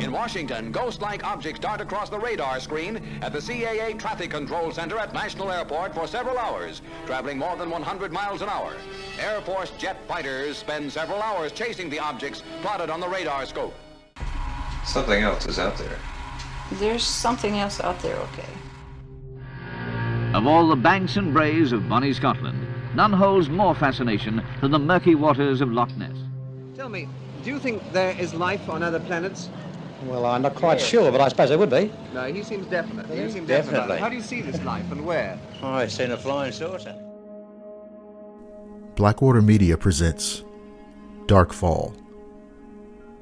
In Washington, ghost-like objects dart across the radar screen at the CAA Traffic Control Center at National Airport for several hours, traveling more than 100 miles an hour. Air Force jet fighters spend several hours chasing the objects plotted on the radar scope. Something else is out there. There's something else out there, okay. Of all the banks and braes of bonny Scotland, none holds more fascination than the murky waters of Loch Ness. Tell me, do you think there is life on other planets? Well, I'm not quite sure, but I suppose there would be. No, he seems definite. You seem Definitely. definite about it. How do you see this life and where? Oh, I've seen a flying saucer. Blackwater Media presents Darkfall.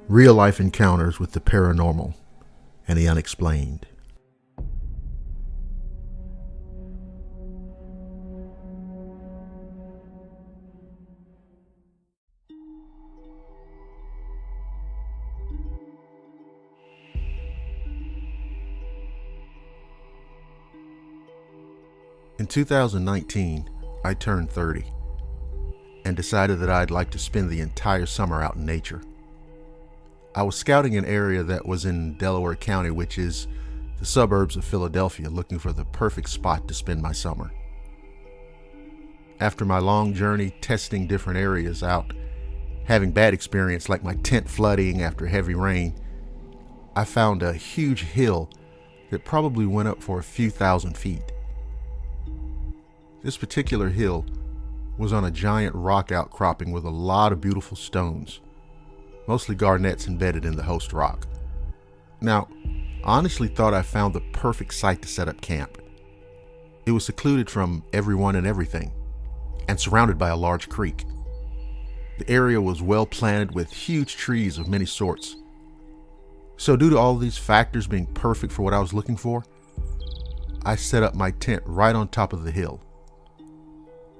Real-life encounters with the paranormal and the unexplained. In 2019, I turned 30 and decided that I'd like to spend the entire summer out in nature. I was scouting an area that was in Delaware County, which is the suburbs of Philadelphia, looking for the perfect spot to spend my summer. After my long journey testing different areas out, having bad experience like my tent flooding after heavy rain, I found a huge hill that probably went up for a few thousand feet. This particular hill was on a giant rock outcropping with a lot of beautiful stones, mostly garnets embedded in the host rock. Now, I honestly thought I found the perfect site to set up camp. It was secluded from everyone and everything, and surrounded by a large creek. The area was well planted with huge trees of many sorts. So due to all these factors being perfect for what I was looking for, I set up my tent right on top of the hill.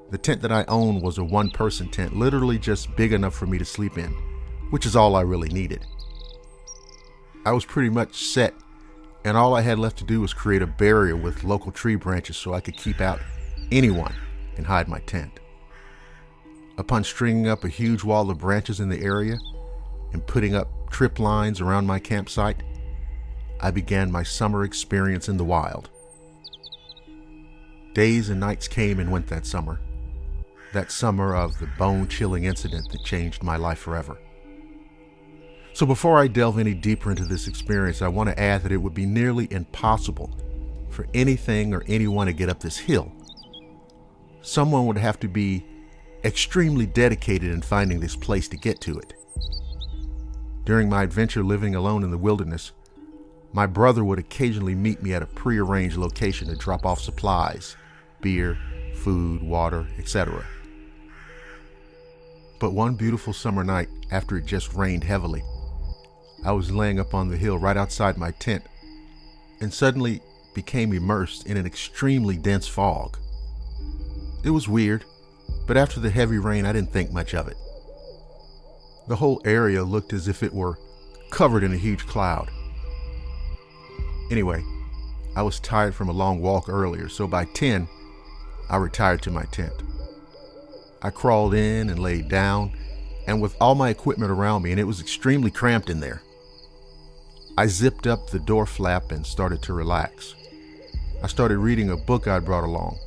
The tent that I owned was a one-person tent, literally just big enough for me to sleep in, which is all I really needed. I was pretty much set, and all I had left to do was create a barrier with local tree branches so I could keep out anyone and hide my tent. Upon stringing up a huge wall of branches in the area and putting up trip lines around my campsite, I began my summer experience in the wild. Days and nights came and went that summer of the bone-chilling incident that changed my life forever. So before I delve any deeper into this experience, I want to add that it would be nearly impossible for anything or anyone to get up this hill. Someone would have to be extremely dedicated in finding this place to get to it. During my adventure living alone in the wilderness, my brother would occasionally meet me at a prearranged location to drop off supplies, beer, food, water, etc. But one beautiful summer night, after it just rained heavily, I was laying up on the hill right outside my tent and suddenly became immersed in an extremely dense fog. It was weird, but after the heavy rain, I didn't think much of it. The whole area looked as if it were covered in a huge cloud. Anyway, I was tired from a long walk earlier, so by 10, I retired to my tent. I crawled in and laid down, and with all my equipment around me, and it was extremely cramped in there, I zipped up the door flap and started to relax. I started reading a book I'd brought along.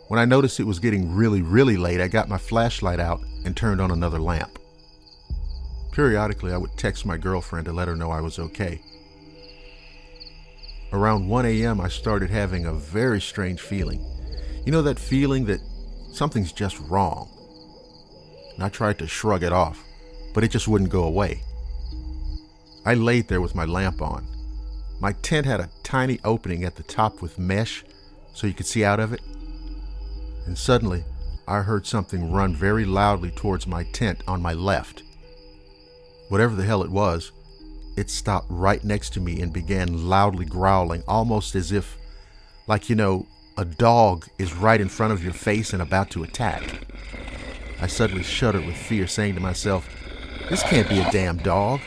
When I noticed it was getting really late, I got my flashlight out and turned on another lamp. Periodically, I would text my girlfriend to let her know I was okay. Around 1 a.m., I started having a very strange feeling. You know that feeling that something's just wrong? And I tried to shrug it off, but it just wouldn't go away. I laid there with my lamp on. My tent had a tiny opening at the top with mesh so you could see out of it. And suddenly, I heard something run very loudly towards my tent on my left. Whatever the hell it was, it stopped right next to me and began loudly growling, almost as if, like, a dog is right in front of your face and about to attack. I suddenly shuddered with fear, saying to myself, this can't be a damn dog.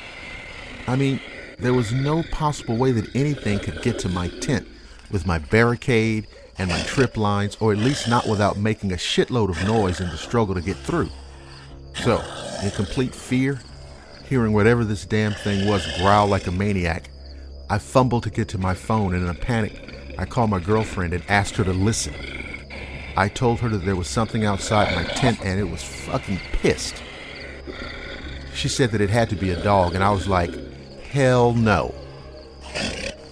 I mean, there was no possible way that anything could get to my tent with my barricade and my trip lines, or at least not without making a shitload of noise in the struggle to get through. So, in complete fear, Hearing whatever this damn thing was growl like a maniac, I fumbled to get to my phone, and in a panic, I called my girlfriend and asked her to listen. I told her that there was something outside my tent and it was fucking pissed. She said that it had to be a dog, and I was like, hell no.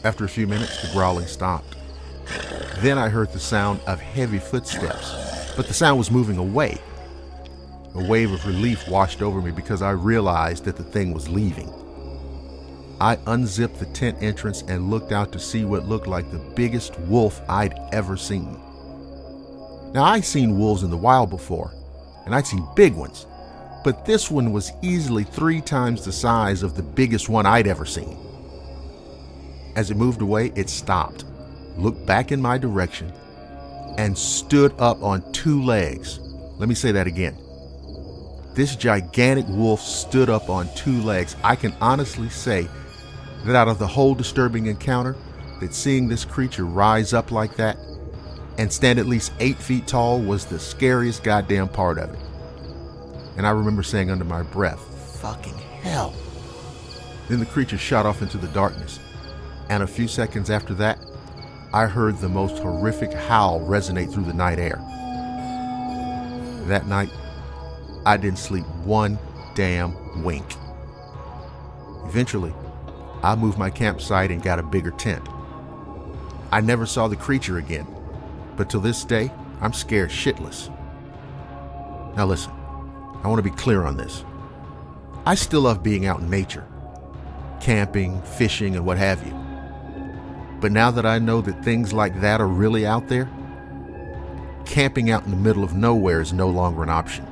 After a few minutes, the growling stopped. Then I heard the sound of heavy footsteps, but the sound was moving away. A wave of relief washed over me because I realized that the thing was leaving. I unzipped the tent entrance and looked out to see what looked like the biggest wolf I'd ever seen. Now, I'd seen wolves in the wild before, and I'd seen big ones, but this one was easily 3 times the size of the biggest one I'd ever seen. As it moved away, it stopped, looked back in my direction, and stood up on 2 legs. Let me say that again. This gigantic wolf stood up on 2 legs. I can honestly say that out of the whole disturbing encounter, that seeing this creature rise up like that and stand at least 8 feet tall was the scariest goddamn part of it. And I remember saying under my breath, fucking hell. Then the creature shot off into the darkness, and a few seconds after that, I heard the most horrific howl resonate through the night air. That night, I didn't sleep one damn wink. Eventually, I moved my campsite and got a bigger tent. I never saw the creature again, but till this day, I'm scared shitless. Now listen, I want to be clear on this. I still love being out in nature, camping, fishing, and what have you. But now that I know that things like that are really out there, camping out in the middle of nowhere is no longer an option.